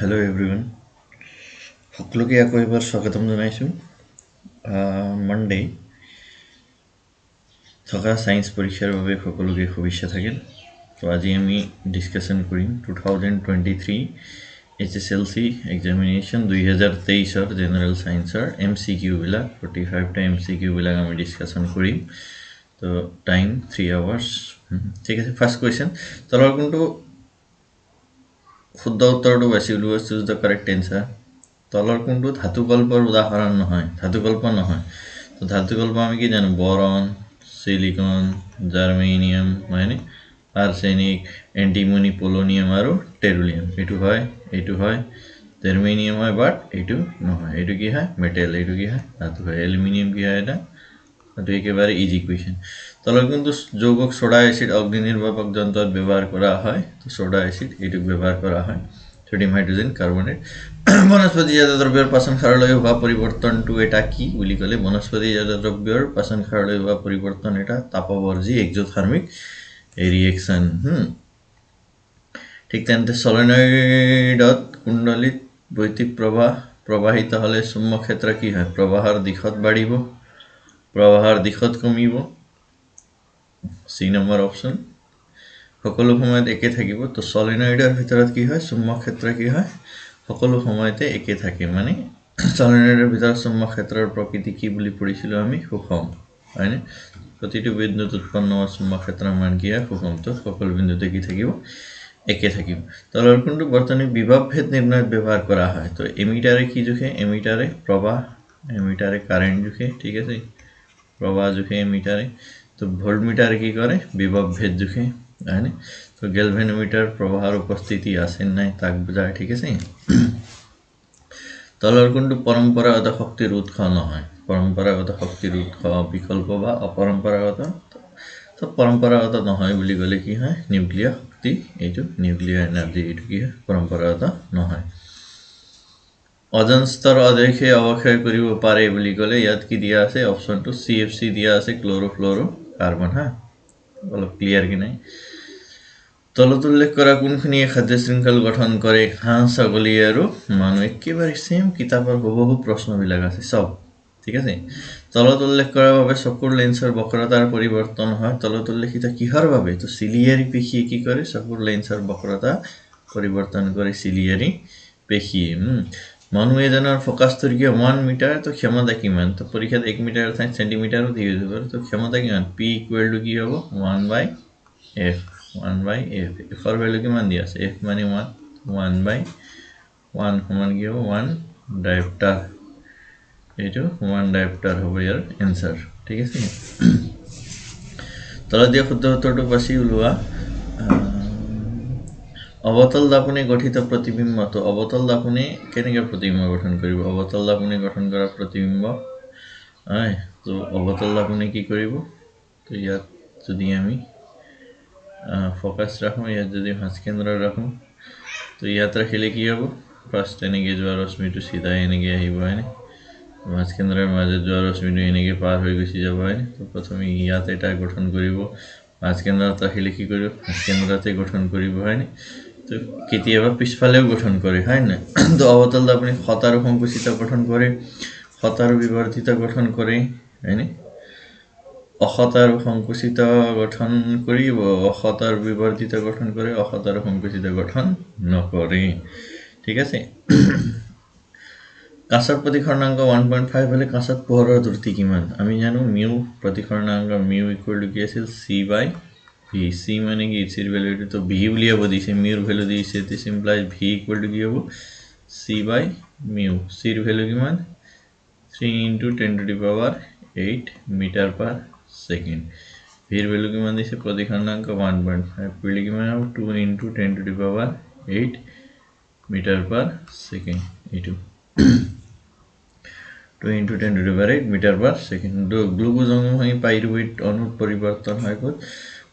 Hello everyone. সকলোকে আকৌ এবাৰ স্বাগতম জনাইছোঁ মানডে থকা সায়েন্স পৰীক্ষাৰ বাবে সকলোকে শুভেচ্ছা থাকিল তো আজি আমি ডিসকাশন কৰিম 2023 HSLC এক্সামিনেশ্যন 2023 জেনাৰেল সায়েন্সৰ MCQ বিলাক 45 টা MCQ বিলাক আমি ডিসকাশন কৰিম তো টাইম 3 আৱাৰ্স ঠিক আছে ফাৰ্স্ট কোৱেশ্চন তলৰ কোনটো শুদ্ধ উত্তৰটো বাছি উলিওৱা চুজ দ্য কাৰেক্ট এনসাৰ তলৰ কোনটো ধাতুকল্পৰ উদাহৰণ নহয় ধাতুকল্প নহয় তো ধাতুকল্প আমি কি জানো বৰন সিলিকন জাৰ্মেনিয়াম মানে আৰ্সেনিক এন্টিমনি পোলোনিয়াম আৰু টেৰুলিয়াম এইটো হয় জার্মেনিয়াম হয় বাট এইটো নহয় এইটো কি হয় মেটেল এইটো কি হয় ধাতু হয় অ্যালুমিনিয়াম কি হয় এটা তো একেবারে ইজি কোয়েশ্চন তলৰ কোনটো যৌগক সোডা এসিড অগ্নি নিৰ্বাপক যন্ত্ৰত ব্যৱহাৰ কৰা হয় তো সোডা এসিড এইটো ব্যৱহাৰ কৰা হয় সোডিয়াম হাইড্ৰোজেন কাৰ্বনেট বনস্পতিজাত দ্ৰব্যৰ পাচন ক্ষাৰলৈ হোৱা পৰিৱৰ্তনটো এটা কি বুলি ক'লে বনস্পতিজাত দ্ৰব্যৰ পাচন ক্ষাৰলৈ হোৱা পৰিৱৰ্তন এটা তাপবৰ্জী এক্সোথাৰ্মিক ৰিয়েকশন ঠিক তেন্তে সলিনয়েডত কুণ্ডলিত বৈদ্যুতিক প্ৰবাহ প্ৰবাহিত হলে চুম্বক ক্ষেত্ৰ কি হয় প্ৰবাহৰ দিশত বাঢ়িব প্ৰবাহৰ দিশত কমিব সি নম্বৰ অপচন সকলো সময়ত একে থাকিব তো সলিনয়েডৰ ভিতৰত কি হয় চুম্বক ক্ষেত্ৰ কি হয় সকলো সময়তে একে থাকে মানে সলিনয়েডৰ ভিতৰত চুম্বক ক্ষেত্ৰৰ প্ৰকৃতি কি বুলি পঢ়িছিলো আমি সুষম হয়নে প্ৰতিটো বিন্দুত উৎপন্ন হোৱা চুম্বক ক্ষেত্ৰৰ মান কি হয় সুষম তো সকলো বিন্দুতে কি থাকিব একে থাকিব তলৰ কোনটো বৰ্তনী বিভৱ ভেদ নিৰ্ণয়ত ব্যৱহাৰ কৰা হয় তো এমিটাৰে কি জোখে এমিটাৰে প্ৰবাহ এমিটাৰে কারেন্ট জোখে ঠিক আছে প্রবাহ জোখে এমিটারে তো ভোল্টমিটারে কি করে বিভব ভেদ জোখে হয়নে তো গ্যালভানোমিটার প্রবাহের উপস্থিতি আছে নাই তাক বুঝায় ঠিক আছে তলৰ কোনটো পৰম্পৰাগত শক্তিৰ উৎস নহয় পৰম্পৰাগত শক্তিৰ উৎস বিকল্প বা অপৰম্পৰাগত তো পৰম্পৰাগত নহয় বুলি ক'লে কি হয় নিউক্লিয়াৰ শক্তি এইটো নিউক্লিয়াৰ এনাৰ্জি এইটো কি হয় পৰম্পৰাগত নহয় ওজন স্তৰ অধিকে অৱক্ষয় কৰিব পাৰে বুলি ক'লে ইয়াত কি দিয়া আছে অপচনটো CFC দিয়া আছে ক্লোৰোফ্লোৰো কাৰ্বন হা অলপ ক্লিয়াৰ কি নাই তলত উল্লেখ কৰা কোনখিনিয়ে খাদ্য শৃংখল গঠন কৰে হাঁহ ছাগলী আৰু মানুহ একেবাৰে সেম কিতাপৰ হুবহু প্ৰশ্নবিলাক আছে সব ঠিক আছে তলত উল্লেখ কৰাৰ বাবে চকুৰ লেন্সৰ বক্ৰতাৰ পৰিৱৰ্তন হয় তলত উল্লেখিত কিহৰ বাবে তো চিলিয়াৰী পেশীয়ে কি কৰে চকুৰ লেন্সৰ বক্ৰতা পৰিৱৰ্তন কৰে চিলিয়াৰী পেশীয়ে মানুহ এজনৰ ফোকাস দৈৰ্ঘ্য 1 মিটাৰ তো ক্ষমতা কিমান তো পৰীক্ষাত 1 মিটাৰ ঠাইত সেন্টিমিটাৰো দি দিব তো ক্ষমতা কিমান p = কি হ'ব 1/f 1/f ফৰ ভ্যালু কিমান দি আছে f মানে 1/1 সমান কি হ'ব 1 ডায়োপ্টাৰ এইটো 1 ডায়োপ্টাৰ হ'ব ইয়াৰ এনসাৰ ঠিক আছে তলত দিয়া শুদ্ধ উত্তৰটো বাছি উলোৱা অবতল দাপনে গঠিত प्रतिबिंब তো অবতল দাপনে কেনেকৈ प्रतिबिंब গঠন কৰিব অবতল দাপনে গঠন কৰা प्रतिबिंब হয় তো অবতল দাপনে কি কৰিব তো ইয়াত যদি আমি ফোকাস ৰাখো ইয়াত যদি ভাঁজ কেন্দ্ৰ ৰাখো তো ইয়াত ৰাখিলে কি হ'ব ফাৰ্স্ট এনেকৈ যোৱা ৰশ্মিটো সিধা এনেকৈ আহিব হয়নে ভাঁজ কেন্দ্ৰৰ মাজত যোৱা ৰশ্মিটো এনেকৈ পাৰ হৈ গুচি যাব হয়নে তো প্ৰথমে ইয়াত এটা গঠন কৰিব ভাঁজ কেন্দ্ৰত ৰাখিলে কি কৰিব ভাঁজ কেন্দ্ৰতে গঠন কৰিব হয়নে তো কেতিয়াবা পিছফালেও গঠন কৰে হয় না তো অবতল দাপনে ক্ষত আৰু সংকুচিত গঠন কৰে ক্ষত আৰু বিবৰ্ধিত গঠন কৰে হয়নে অক্ষত আৰু সংকুচিত গঠন কৰিব অক্ষত আৰু বিবৰ্ধিত গঠন কৰে অক্ষত আৰু সংকুচিত গঠন নকৰে ঠিক আছে কাঁচৰ প্ৰতিসৰণাংক 1.5 হলে কাঁচত পোহৰৰ দ্ৰুতি কিমান আমি জানো মিউ প্ৰতিসৰণাংক মিউ = কি আছিল c/v c মানে কি c এর ভ্যালু তো v উলিয়াব দিছে মিউৰ ভ্যালু দিছে দিস ইমপ্লাইজ v = কি হ'ব c/mu c এর ভ্যালু কিমান 3 × 10⁸ মিটাৰ পাৰ সেকেন্ড v এৰ ভ্যালু কিমান দিছে প্ৰতিসৰণাংক 1.5 কৰিলে কিমান হ'ব 2 × 10⁸ মিটাৰ পাৰ সেকেন্ড এইটো 2 × 10⁸ মিটাৰ পাৰ সেকেন্ড গ্লুকোজ অণু ভাঙি পাইৰুভেট অণুত পৰিৱৰ্তন হয় ক'ত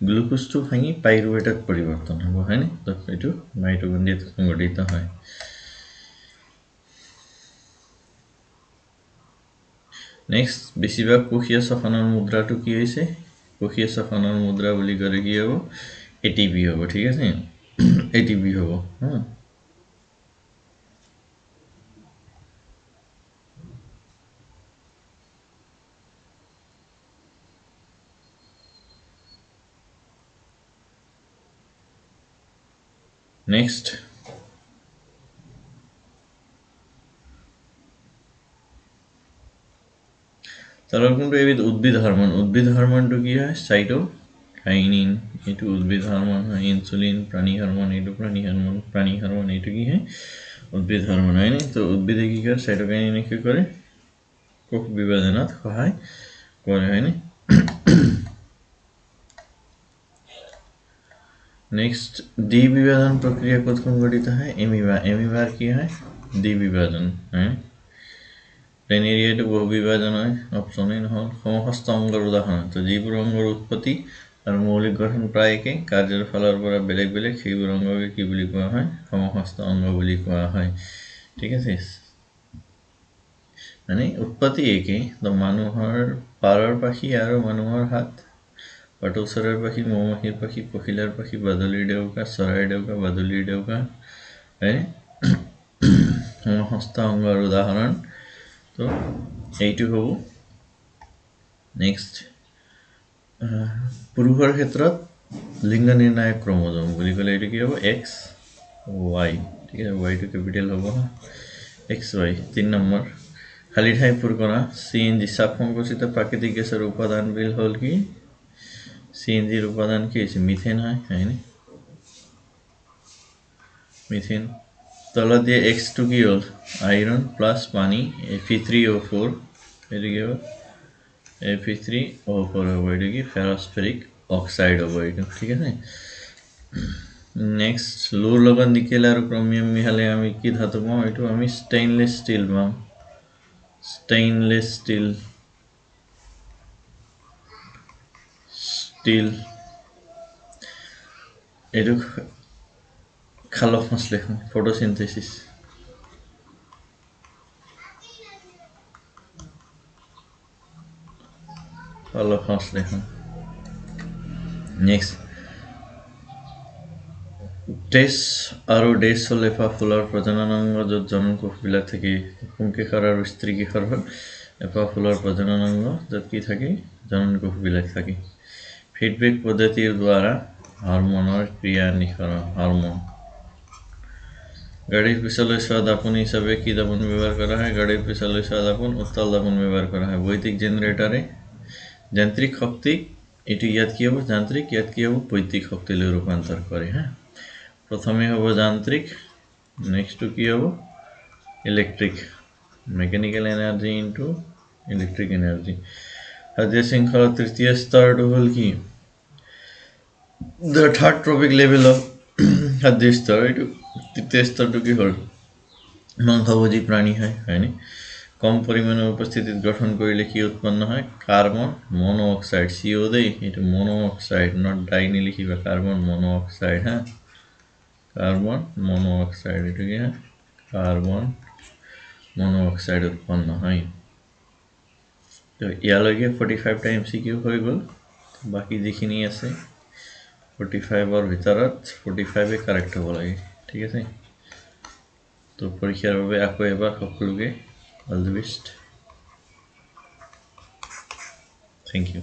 গ্লুকোজটো ভাঙি পাইৰুভেটত পৰিৱৰ্তন হ'ব হয়নে তো এইটো মাইটোকন্ড্ৰিয়াত সংঘটিত হয় নেক্সট বেছিভাগ কোষীয় শ্বসনৰ মুদ্ৰাটো কি হৈছে কোষীয় শ্বসনৰ মুদ্ৰা বুলি ক'লে কি হ'ব এটিপি হ'ব ঠিক আছে এটিপি হ'ব নেক্সট তাহলে কোনটো এবিধ উদ্ভিদ হৰমনটো কি হয় সাইটোকাইনিন এটো উদ্ভিদ হৰমন হয় ইনসুলিন প্ৰাণী হৰমন এটো প্ৰাণী হৰমন এটো কি হয় উদ্ভিদ হৰমন হয় তো উদ্ভিদে কি কৰে সাইটোকাইনিনে কি কৰে কোষ বিভাজনত সহায় কৰে হয়নে नेक्स्ट द्विविभाजन प्रक्रिया कत संघटित है एमिबार की है द्विविभाजन है प्लेनेरिया तो बहुविभाजन है ऑप्शन ही নহল সমহস্ত অঙ্গৰ উদাহৰণ তো যিবোৰ অঙ্গৰ উৎপত্তি আৰু মৌলিক গঠন প্ৰায় একে কাৰ্যৰ ফলৰ পৰা বেলেগ বেলেগ সেইবোৰ অঙ্গকে কি বুলি কোৱা হয় সমহস্ত অঙ্গ বুলি কোৱা হয় ঠিক আছে মানে উৎপত্তি একে তো মানুহৰ পাৰৰ পাখি আৰু মানুহৰ হাত পাটৌচৰাৰ পাখি মৌমাখিৰ পাখি পখিলাৰ পাখি বাদুলিৰ ডেউকা চৰাইৰ ডেউকা বাদুলিৰ ডেউকা সমহস্ত অঙ্গৰ উদাহৰণ তো এইটো হ'ব নেক্সট পুৰুষৰ ক্ষেত্ৰত লিংগ নিৰ্ণায়ক ক্ৰমোজোম বুলি ক'লে এইটো কি হ'ব x y ঠিক আছে y টো ক্যাপিটাল হ'ব xy 3 নম্বৰ খালি ঠাই পূৰ কৰা CNG সংকোচিত প্ৰাকৃতিক গেছৰ উপাদান বিল হল কি CNG ৰ উপাদান কি আছে মিথেন হয় হয়নে মিথেন তলত দিয়ে x2 কি হল আয়রন প্লাস পানি Fe3O4 এটো কি হল Fe3O4 হবে এটা কি ফেরোস্ফেরিক অক্সাইড হবে এটা ঠিক আছে নেক্সট লোর লগত নিকেল আর ক্রোমিয়াম মিহালে আমি কি ধাতু পাম এটো আমি স্টেইনলেস স্টিল পাম স্টিল এটো খালক মাসলে ফটোসিনথেসিস খালক মাসলে নেক্সট টেস আৰু ডেসলেফা ফুলৰ প্ৰজনন অংগ যত জননকোষ বিলাক থাকে পুংকেশৰ আৰু স্ত্ৰীকেশৰ হল এফা ফুলৰ প্ৰজনন অংগ যত কি থাকে জননকোষ বিলাক থাকে ফিডব্যাক পদ্ধতিৰ দ্বাৰা হৰমনৰ ক্ৰিয়া নিখৰণ হৰমন গাড়ীৰ পিছলৈ সোৱা দাপন হিচাপে কি দাপন ব্যৱহাৰ কৰা হয় গাড়ীৰ পিছলৈ সোৱা দাপন উত্তাল দাপন ব্যৱহাৰ কৰা হয় বৈদ্যুতিক জেনাৰেটৰে যান্ত্ৰিক শক্তি এটো ইয়াত কি হ'ব যান্ত্ৰিক ইয়াত কি হ'ব বৈদ্যুতিক শক্তিলৈ ৰূপান্তৰ কৰে হ্যাঁ প্রথমে হবে যান্ত্রিক নেক্সট টু কি হবে electric mechanical energy into electric energy হাদিয়া শৃঙ্খলা তৃতীয় স্তরটো হল কি the third tropic level of হাদিয়া স্তর এটো তৃতীয় স্তরটো কি হল মাংসভোজী প্রাণী হয় হয়নি কম পরিমাণে উপস্থিতিত গঠন কৰিলে কি উৎপন্ন হয় কার্বন মনোঅক্সাইড CO দেই এটো মনোঅক্সাইড নট ডাইনি লিখিবা কার্বন মনোঅক্সাইড হ্যাঁ कार्बन मोनोऑक्साइड এটো কি कार्बन मोनोऑक्साइड উৎপন্ন হয় তো ইয়ালৈকে 45 টা MCQ হৈ গল বাকি যিখিনি আছে 45 ৰ ভিতৰত 45 এ কাৰেক্ট হ'ব লাগে ঠিক আছে তো পৰীক্ষাৰ বাবে আকৌ এবাৰ সকলোকে all the best thank U